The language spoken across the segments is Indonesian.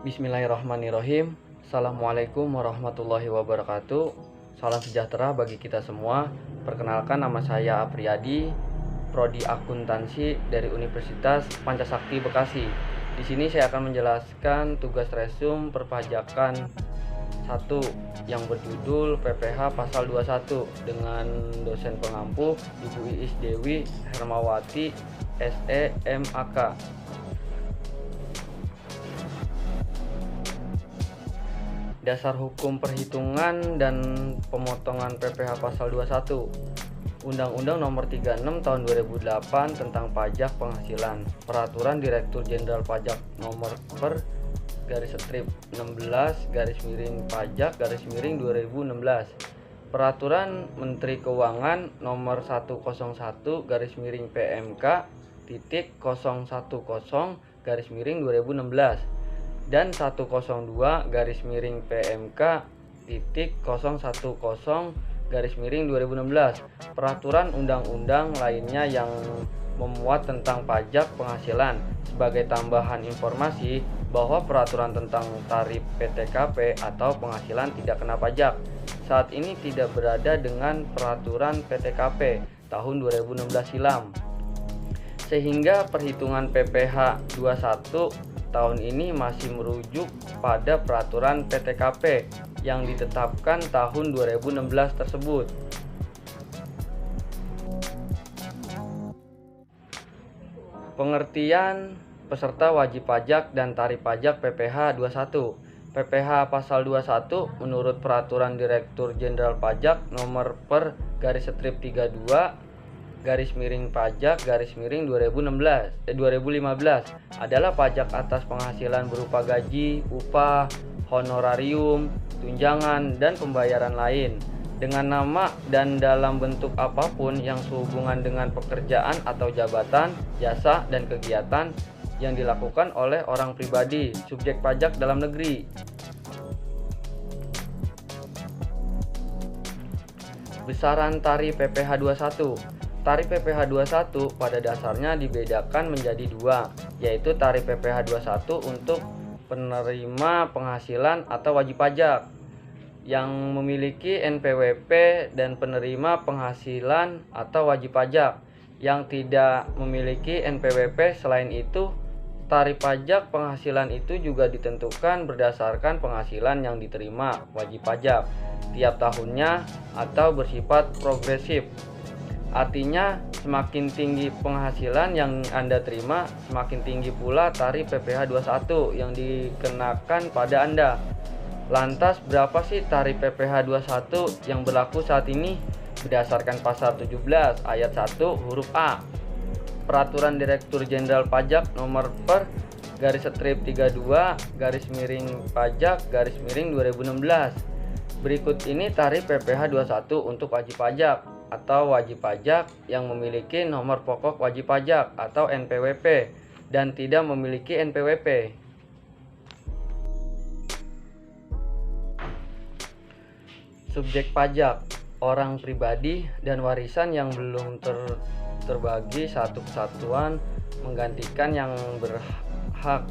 Bismillahirrahmanirrahim. Assalamualaikum warahmatullahi wabarakatuh. Salam sejahtera bagi kita semua. Perkenalkan, nama saya Apriyadi, Prodi Akuntansi dari Universitas Pancasakti Bekasi. Di sini saya akan menjelaskan tugas resum perpajakan 1 yang berjudul PPh pasal 21 dengan dosen pengampu Ibu Iis Dewi Hermawati SEMAK. Dasar hukum perhitungan dan pemotongan PPh pasal 21. Undang-Undang Nomor 36 Tahun 2008 tentang Pajak Penghasilan. Peraturan Direktur Jenderal Pajak Nomor per garis strip 16 garis miring pajak garis miring 2016. Peraturan Menteri Keuangan Nomor 101 garis miring PMK titik 010 garis miring 2016 dan 102 garis miring PMK titik 010 garis miring 2016. Peraturan undang-undang lainnya yang memuat tentang pajak penghasilan. Sebagai tambahan informasi bahwa peraturan tentang tarif PTKP atau penghasilan tidak kena pajak saat ini tidak berada dengan peraturan PTKP tahun 2016 silam, sehingga perhitungan PPh 21 tahun ini masih merujuk pada peraturan PTKP yang ditetapkan tahun 2016 tersebut. Pengertian peserta wajib pajak dan tarif pajak PPh 21. PPh pasal 21 menurut peraturan Direktur Jenderal Pajak nomor per garis strip 32 garis miring pajak garis miring 2015 adalah pajak atas penghasilan berupa gaji, upah, honorarium, tunjangan, dan pembayaran lain dengan nama dan dalam bentuk apapun yang sehubungan dengan pekerjaan atau jabatan, jasa, dan kegiatan yang dilakukan oleh orang pribadi subjek pajak dalam negeri. Besaran tarif PPh 21. Tarif PPh 21 pada dasarnya dibedakan menjadi dua, yaitu tarif PPh 21 untuk penerima penghasilan atau wajib pajak yang memiliki NPWP dan penerima penghasilan atau wajib pajak yang tidak memiliki NPWP. Selain itu, tarif pajak penghasilan itu juga ditentukan berdasarkan penghasilan yang diterima wajib pajak tiap tahunnya atau bersifat progresif. Artinya, semakin tinggi penghasilan yang Anda terima, semakin tinggi pula tarif PPh 21 yang dikenakan pada Anda. Lantas, berapa sih tarif PPh 21 yang berlaku saat ini? Berdasarkan pasal 17 ayat 1 huruf A. Peraturan Direktur Jenderal Pajak nomor per garis strip 32 garis miring pajak garis miring 2016. Berikut ini tarif PPh 21 untuk wajib pajak atau wajib pajak yang memiliki nomor pokok wajib pajak atau NPWP dan tidak memiliki NPWP. Subjek pajak, orang pribadi dan warisan yang belum terbagi satu kesatuan menggantikan yang berhak.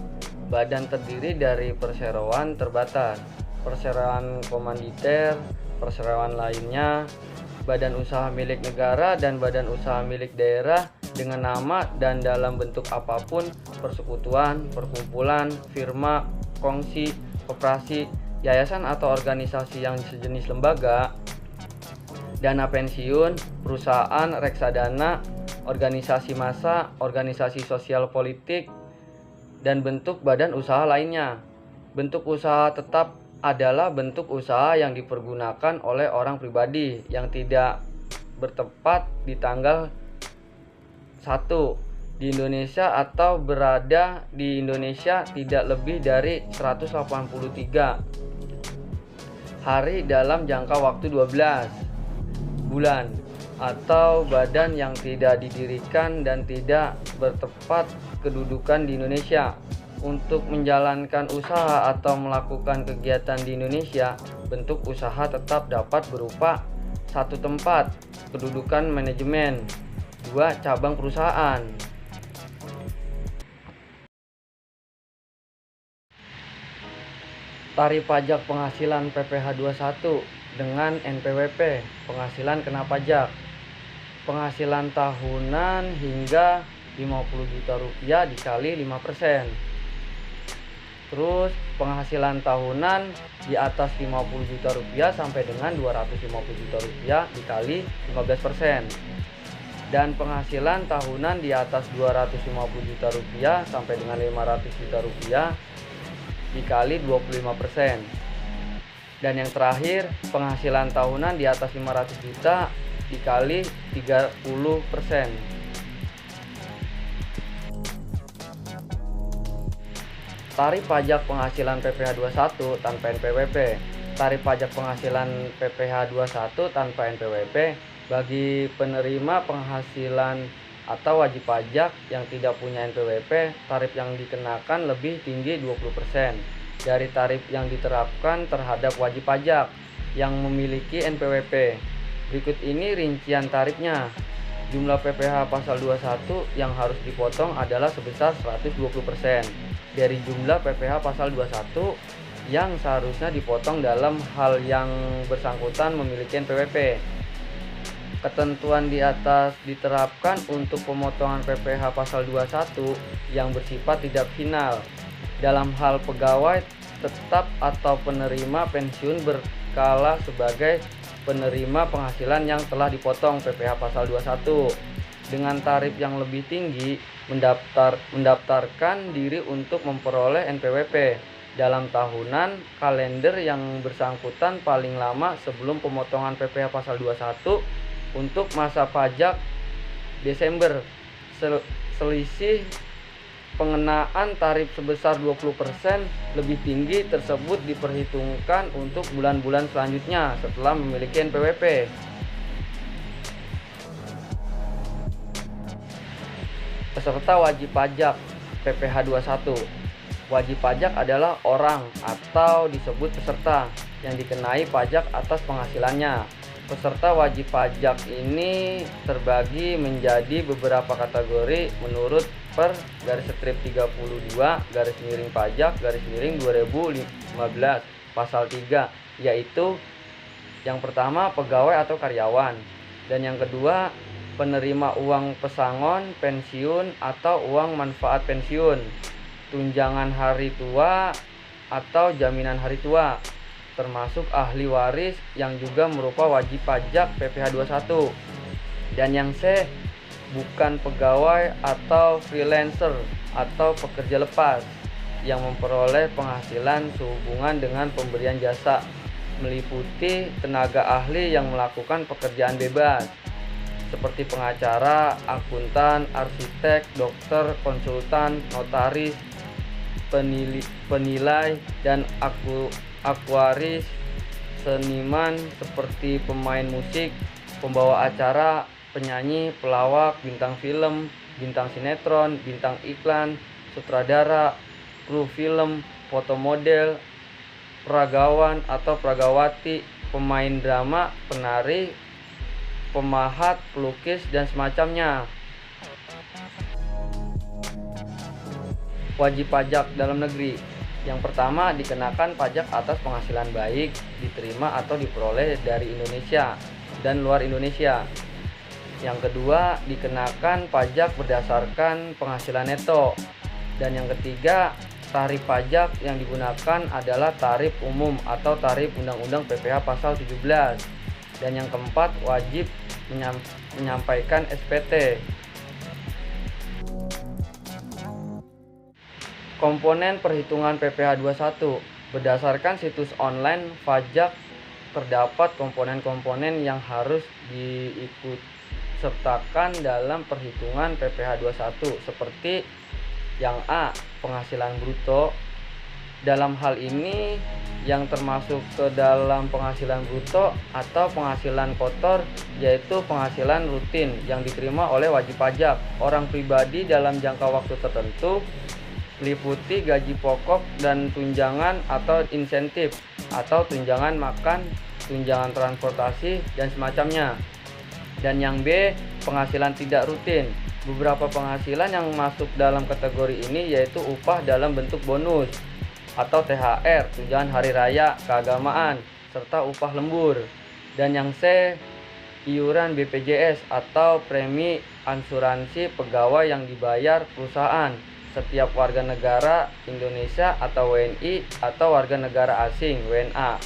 Badan terdiri dari perseroan terbatas, perseroan komanditer, perseroan lainnya, badan usaha milik negara dan badan usaha milik daerah dengan nama dan dalam bentuk apapun, persekutuan, perkumpulan, firma, kongsi, koperasi, yayasan atau organisasi yang sejenis lembaga, dana pensiun, perusahaan, reksadana, organisasi massa, organisasi sosial politik, dan bentuk badan usaha lainnya. Bentuk usaha tetap adalah bentuk usaha yang dipergunakan oleh orang pribadi yang tidak bertempat di tanggal 1 di Indonesia atau berada di Indonesia tidak lebih dari 183 hari dalam jangka waktu 12 bulan, atau badan yang tidak didirikan dan tidak bertempat kedudukan di Indonesia. Untuk menjalankan usaha atau melakukan kegiatan di Indonesia, bentuk usaha tetap dapat berupa 1 tempat kedudukan manajemen, 2 cabang perusahaan. Tarif pajak penghasilan PPh 21 dengan NPWP, penghasilan kena pajak. Penghasilan tahunan hingga 50 juta rupiah dikali 5%. Terus penghasilan tahunan di atas 50 juta rupiah sampai dengan 250 juta rupiah dikali 15%. Dan penghasilan tahunan di atas 250 juta rupiah sampai dengan 500 juta rupiah dikali 25%. Dan yang terakhir, penghasilan tahunan di atas 500 juta dikali 30%. Tarif pajak penghasilan PPh 21 tanpa NPWP. Tarif pajak penghasilan PPh 21 tanpa NPWP bagi penerima penghasilan atau wajib pajak yang tidak punya NPWP, tarif yang dikenakan lebih tinggi 20% dari tarif yang diterapkan terhadap wajib pajak yang memiliki NPWP. Berikut ini rincian tarifnya. Jumlah PPh pasal 21 yang harus dipotong adalah sebesar 120% dari jumlah PPh pasal 21 yang seharusnya dipotong dalam hal yang bersangkutan memiliki NPWP. Ketentuan di atas diterapkan untuk pemotongan PPh pasal 21 yang bersifat tidak final dalam hal pegawai tetap atau penerima pensiun berkala sebagai penerima penghasilan yang telah dipotong PPh pasal 21 dengan tarif yang lebih tinggi mendaftarkan diri untuk memperoleh NPWP dalam tahunan kalender yang bersangkutan paling lama sebelum pemotongan PPh pasal 21 untuk masa pajak Desember. Selisih pengenaan tarif sebesar 20% lebih tinggi tersebut diperhitungkan untuk bulan-bulan selanjutnya setelah memiliki NPWP. Peserta wajib pajak PPh 21. Wajib pajak adalah orang atau disebut peserta yang dikenai pajak atas penghasilannya. Peserta wajib pajak ini terbagi menjadi beberapa kategori menurut per garis strip 32 garis miring pajak garis miring 2015 pasal 3, yaitu yang pertama pegawai atau karyawan, dan yang kedua penerima uang pesangon pensiun atau uang manfaat pensiun, tunjangan hari tua atau jaminan hari tua, termasuk ahli waris yang juga merupakan wajib pajak PPh 21. Dan yang C, bukan pegawai atau freelancer atau pekerja lepas yang memperoleh penghasilan sehubungan dengan pemberian jasa, meliputi tenaga ahli yang melakukan pekerjaan bebas seperti pengacara, akuntan, arsitek, dokter, konsultan, notaris, penilai, dan akuaris, seniman seperti pemain musik, pembawa acara, penyanyi, pelawak, bintang film, bintang sinetron, bintang iklan, sutradara, kru film, foto model, peragawan atau peragawati, pemain drama, penari, pemahat, pelukis, dan semacamnya. Wajib pajak dalam negeri. Yang pertama, dikenakan pajak atas penghasilan baik diterima atau diperoleh dari Indonesia dan luar Indonesia. Yang kedua, dikenakan pajak berdasarkan penghasilan neto. Dan yang ketiga, tarif pajak yang digunakan adalah tarif umum atau tarif Undang-Undang PPh pasal 17. Dan yang keempat, wajib menyampaikan SPT. Komponen perhitungan PPh 21. Berdasarkan situs online pajak terdapat komponen-komponen yang harus diikutsertakan dalam perhitungan PPh 21 seperti yang A, penghasilan bruto. Dalam hal ini yang termasuk ke dalam penghasilan bruto atau penghasilan kotor yaitu penghasilan rutin yang diterima oleh wajib pajak orang pribadi dalam jangka waktu tertentu, meliputi gaji pokok dan tunjangan atau insentif atau tunjangan makan, tunjangan transportasi, dan semacamnya. Dan yang B, penghasilan tidak rutin. Beberapa penghasilan yang masuk dalam kategori ini yaitu upah dalam bentuk bonus, atau THR, tunjangan hari raya, keagamaan, serta upah lembur. Dan yang C, iuran BPJS atau premi asuransi pegawai yang dibayar perusahaan. Setiap warga negara Indonesia atau WNI atau warga negara asing WNA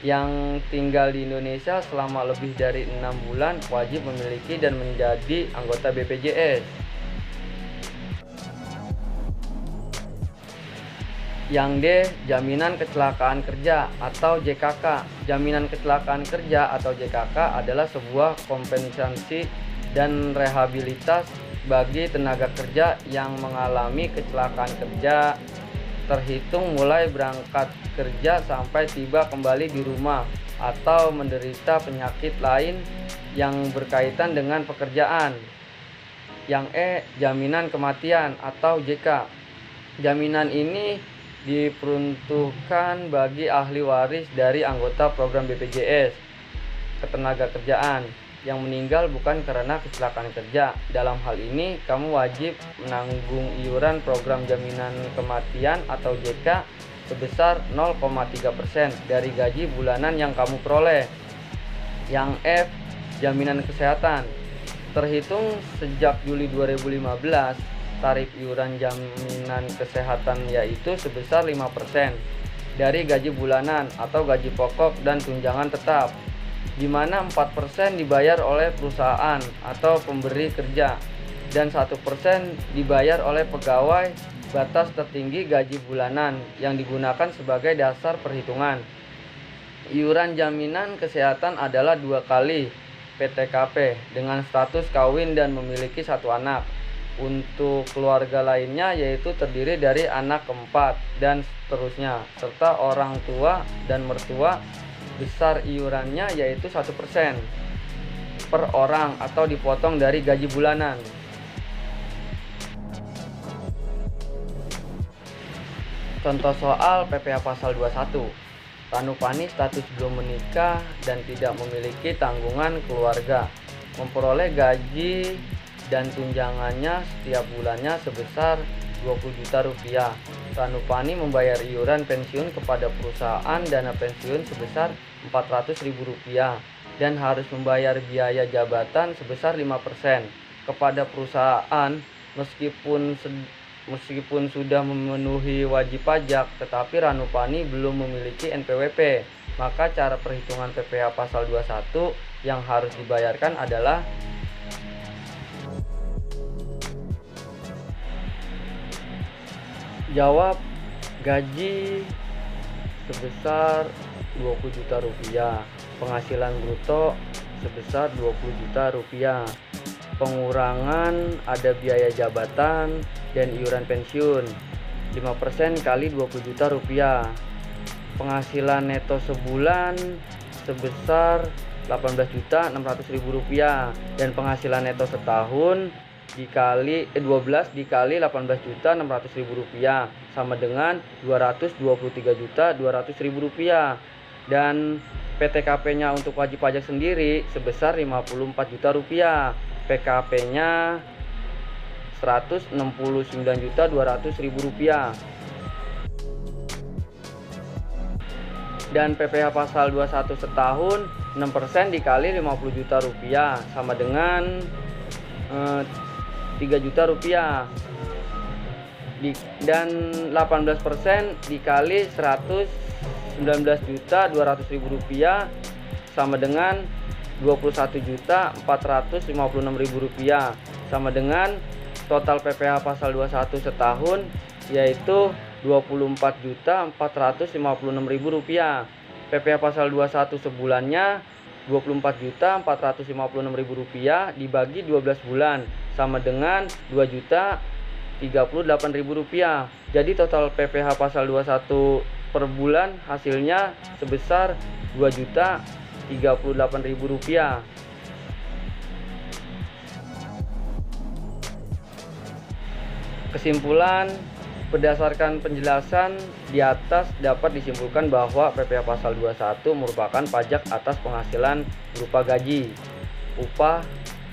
yang tinggal di Indonesia selama lebih dari 6 bulan wajib memiliki dan menjadi anggota BPJS. Yang D, jaminan kecelakaan kerja atau JKK. Jaminan kecelakaan kerja atau JKK adalah sebuah kompensasi dan rehabilitas bagi tenaga kerja yang mengalami kecelakaan kerja terhitung mulai berangkat kerja sampai tiba kembali di rumah atau menderita penyakit lain yang berkaitan dengan pekerjaan. Yang E, jaminan kematian atau JK. Jaminan ini diperuntukkan bagi ahli waris dari anggota program BPJS Ketenagakerjaan yang meninggal bukan karena kecelakaan kerja. Dalam hal ini, kamu wajib menanggung iuran program jaminan kematian atau JK sebesar 0,3% dari gaji bulanan yang kamu peroleh. Yang F, jaminan kesehatan. Terhitung sejak Juli 2015, tarif iuran jaminan kesehatan yaitu sebesar 5% dari gaji bulanan atau gaji pokok dan tunjangan tetap, di mana 4% dibayar oleh perusahaan atau pemberi kerja dan 1% dibayar oleh pegawai. Batas tertinggi gaji bulanan yang digunakan sebagai dasar perhitungan iuran jaminan kesehatan adalah 2 kali PTKP dengan status kawin dan memiliki 1 anak. Untuk keluarga lainnya yaitu terdiri dari anak keempat dan seterusnya, serta orang tua dan mertua. Besar iurannya yaitu 1% per orang atau dipotong dari gaji bulanan. Contoh soal PPh pasal 21. Ranupani status belum menikah dan tidak memiliki tanggungan keluarga, memperoleh gaji dan tunjangannya setiap bulannya sebesar 20 juta rupiah. Ranupani membayar iuran pensiun kepada perusahaan dana pensiun sebesar 400 ribu rupiah dan harus membayar biaya jabatan sebesar 5% kepada perusahaan meskipun sudah memenuhi wajib pajak, tetapi Ranupani belum memiliki NPWP. Maka cara perhitungan PPh pasal 21 yang harus dibayarkan adalah jawab gaji sebesar 20 juta rupiah, penghasilan bruto sebesar 20 juta rupiah, pengurangan ada biaya jabatan dan iuran pensiun 5% kali 20 juta rupiah, penghasilan neto sebulan sebesar 18.600.000 rupiah dan penghasilan neto setahun dikali 12 dikali 18.600.000 rupiah sama dengan 223.200.000 rupiah. Dan PTKP-nya untuk wajib pajak sendiri sebesar 54 juta rupiah, PKP-nya 169.200.000 rupiah. Dan PPh pasal 21 setahun 6% dikali 50 juta rupiah sama dengan 3 juta rupiah dan 18% dikali 119.200.000 rupiah sama dengan 21.456.000 rupiah sama dengan total PPh pasal 21 setahun yaitu 24.456.000 rupiah. PPh pasal 21 sebulannya 24.456.000 rupiah dibagi 12 bulan sama dengan 2.038.000 rupiah. Jadi total PPh pasal 21 per bulan hasilnya sebesar 2.038.000 rupiah. Kesimpulan, berdasarkan penjelasan di atas dapat disimpulkan bahwa PPh pasal 21 merupakan pajak atas penghasilan berupa gaji, upah,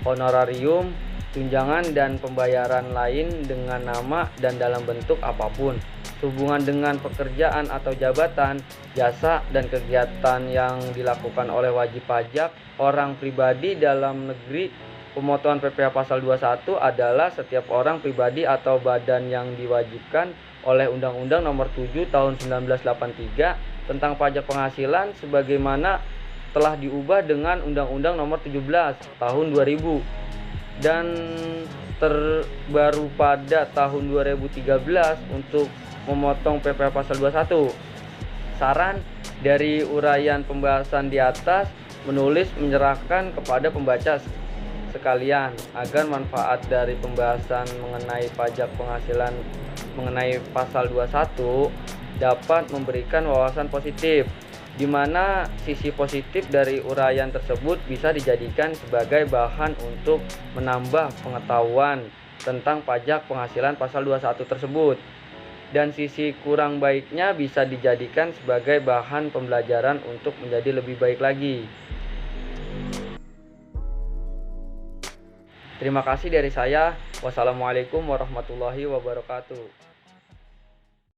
honorarium, tunjangan dan pembayaran lain dengan nama dan dalam bentuk apapun sehubungan dengan pekerjaan atau jabatan, jasa, dan kegiatan yang dilakukan oleh wajib pajak orang pribadi dalam negeri. Pemotongan PPh pasal 21 adalah setiap orang pribadi atau badan yang diwajibkan oleh Undang-Undang Nomor 7 Tahun 1983 tentang pajak penghasilan sebagaimana telah diubah dengan Undang-Undang Nomor 17 Tahun 2000 dan terbaru pada tahun 2013 untuk memotong PPh pasal 21. Saran dari uraian pembahasan di atas menulis menyerahkan kepada pembaca sekalian agar manfaat dari pembahasan mengenai pajak penghasilan mengenai pasal 21 dapat memberikan wawasan positif, di mana sisi positif dari uraian tersebut bisa dijadikan sebagai bahan untuk menambah pengetahuan tentang pajak penghasilan pasal 21 tersebut, dan sisi kurang baiknya bisa dijadikan sebagai bahan pembelajaran untuk menjadi lebih baik lagi. Terima kasih dari saya. Wassalamualaikum warahmatullahi wabarakatuh.